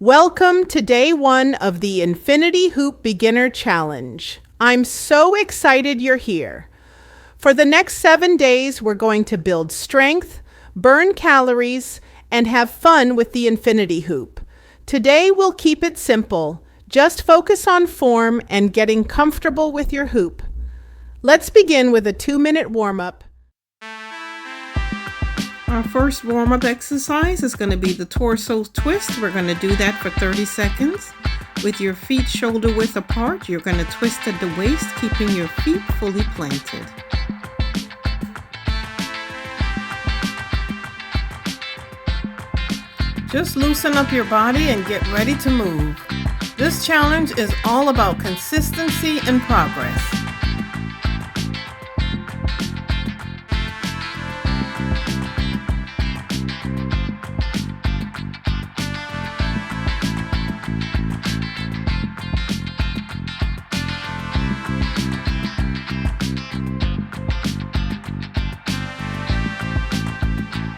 Welcome to day 1 of the Infinity Hoop Beginner Challenge. I'm so excited you're here. For the next 7 days, we're going to build strength, burn calories, and have fun with the Infinity Hoop. Today, we'll keep it simple. Just focus on form and getting comfortable with your hoop. Let's begin with a 2-minute warm-up. Our first warm-up exercise is going to be the torso twist. We're going to do that for 30 seconds. With your feet shoulder width apart, you're going to twist at the waist, keeping your feet fully planted. Just loosen up your body and get ready to move. This challenge is all about consistency and progress.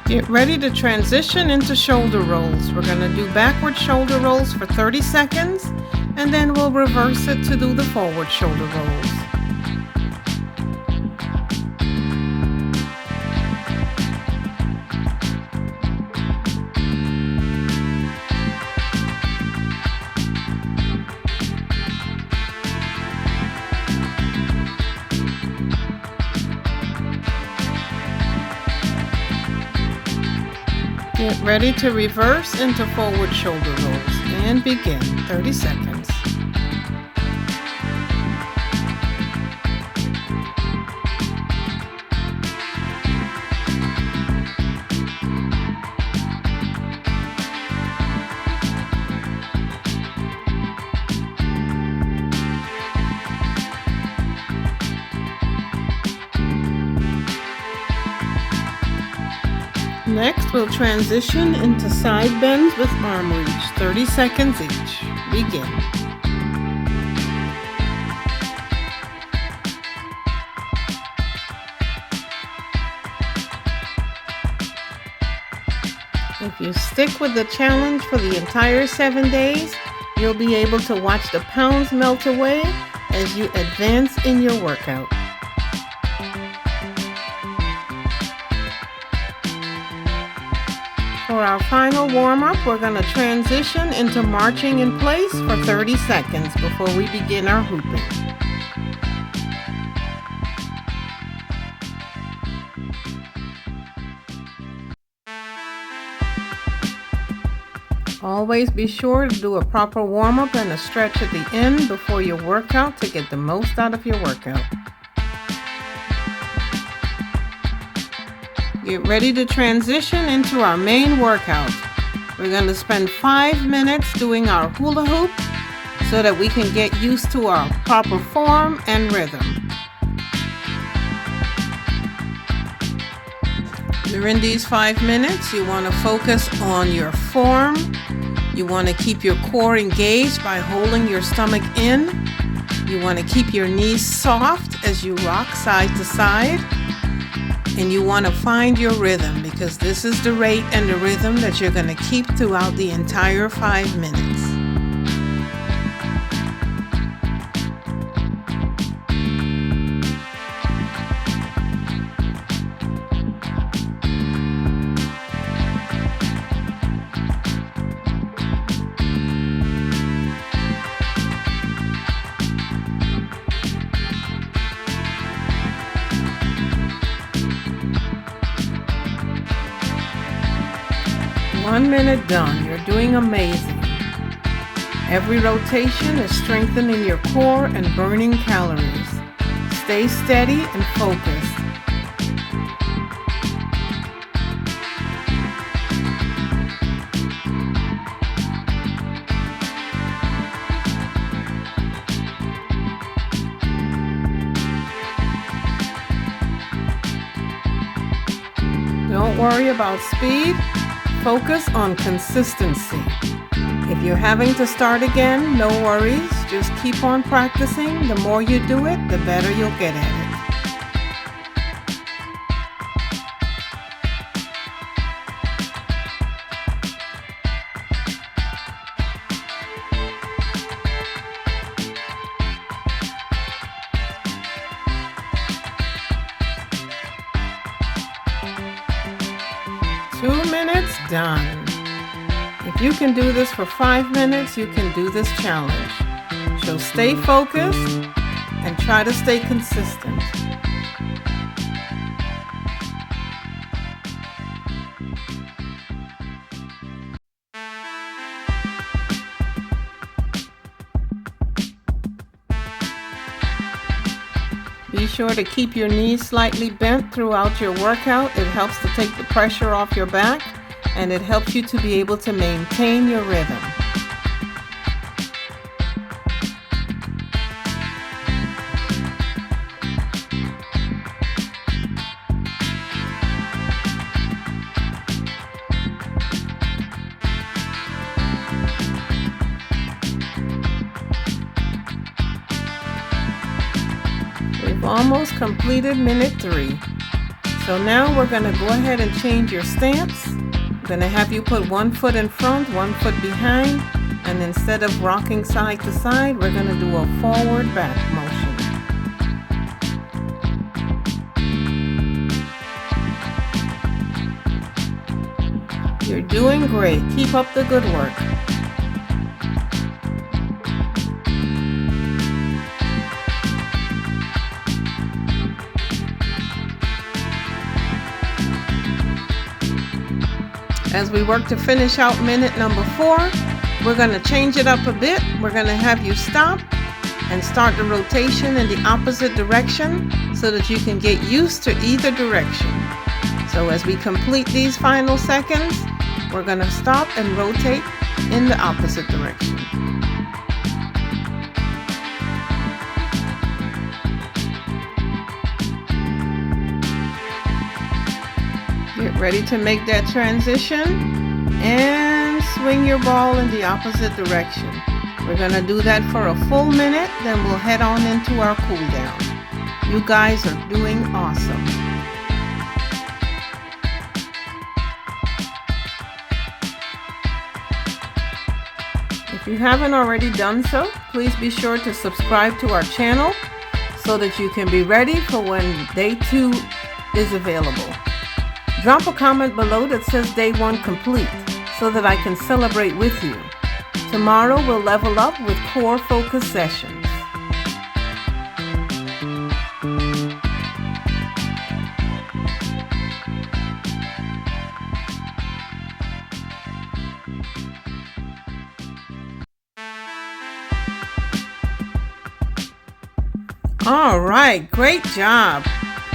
Get ready to transition into shoulder rolls. We're going to do backward shoulder rolls for 30 seconds, and then we'll reverse it to do the forward shoulder rolls. Get ready to reverse into forward shoulder rolls and begin. 30 seconds. Next, we'll transition into side bends with arm reach, 30 seconds each. Begin. If you stick with the challenge for the entire 7 days, you'll be able to watch the pounds melt away as you advance in your workout. For our final warm-up, we're going to transition into marching in place for 30 seconds before we begin our hooping. Always be sure to do a proper warm-up and a stretch at the end before your workout to get the most out of your workout. Get ready to transition into our main workout. We're going to spend 5 minutes doing our hula hoop so that we can get used to our proper form and rhythm. During these 5 minutes, you want to focus on your form. You want to keep your core engaged by holding your stomach in. You want to keep your knees soft as you rock side to side. And you want to find your rhythm, because this is the rate and the rhythm that you're going to keep throughout the entire 5 minutes. One minute done. You're doing amazing. Every rotation is strengthening your core and burning calories. Stay steady and focused. Don't worry about speed. Focus on consistency. If you're having to start again, no worries. Just keep on practicing. The more you do it, the better you'll get at it. done. If you can do this for 5 minutes, you can do this challenge. So stay focused and try to stay consistent. Be sure to keep your knees slightly bent throughout your workout. It helps to take the pressure off your back, and it helps you to be able to maintain your rhythm. We've almost completed minute 3. So now we're going to go ahead and change your stance. I'm going to have you put one foot in front, one foot behind, and instead of rocking side to side, we're going to do a forward back motion. You're doing great. Keep up the good work. As we work to finish out minute number 4, we're going to change it up a bit. We're going to have you stop and start the rotation in the opposite direction so that you can get used to either direction. So as we complete these final seconds, we're going to stop and rotate in the opposite direction. Get ready to make that transition and swing your ball in the opposite direction. We're going to do that for a full minute, then we'll head on into our cool down. You guys are doing awesome. If you haven't already done so, please be sure to subscribe to our channel so that you can be ready for when day 2 is available. Drop a comment below that says day 1 complete so that I can celebrate with you. Tomorrow we'll level up with core focus sessions. All right, great job.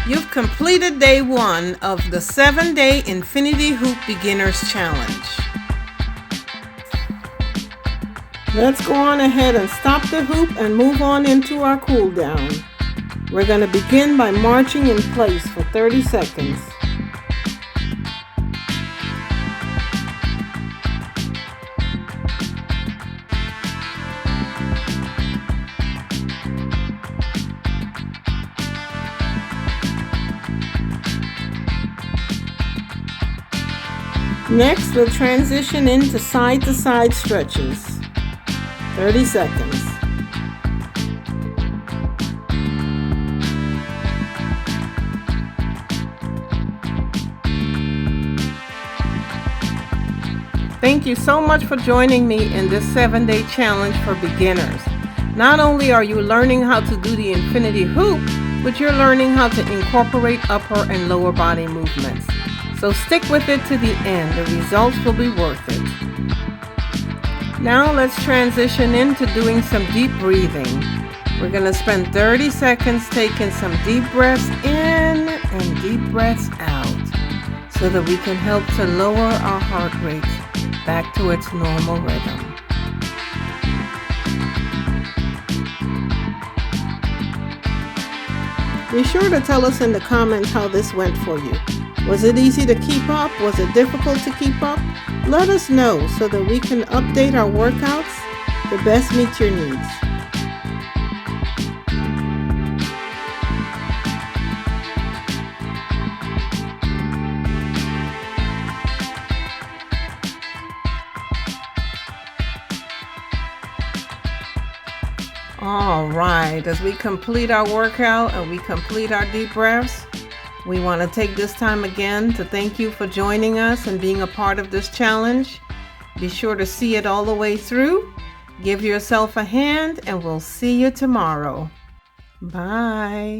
You've completed day 1 of the 7-day Infinity Hoop Beginners Challenge. Let's go on ahead and stop the hoop and move on into our cool down. We're going to begin by marching in place for 30 seconds. Next, we'll transition into side-to-side stretches. 30 seconds. Thank you so much for joining me in this 7-day challenge for beginners. Not only are you learning how to do the infinity hoop, but you're learning how to incorporate upper and lower body movements. So stick with it to the end. The results will be worth it. Now let's transition into doing some deep breathing. We're going to spend 30 seconds taking some deep breaths in and deep breaths out so that we can help to lower our heart rate back to its normal rhythm. Be sure to tell us in the comments how this went for you. Was it easy to keep up? Was it difficult to keep up? Let us know so that we can update our workouts to best meet your needs. All right, as we complete our workout and we complete our deep breaths, We want to take this time again to thank you for joining us and being a part of this challenge. Be sure to see it all the way through. Give yourself a hand, and we'll see you tomorrow. Bye.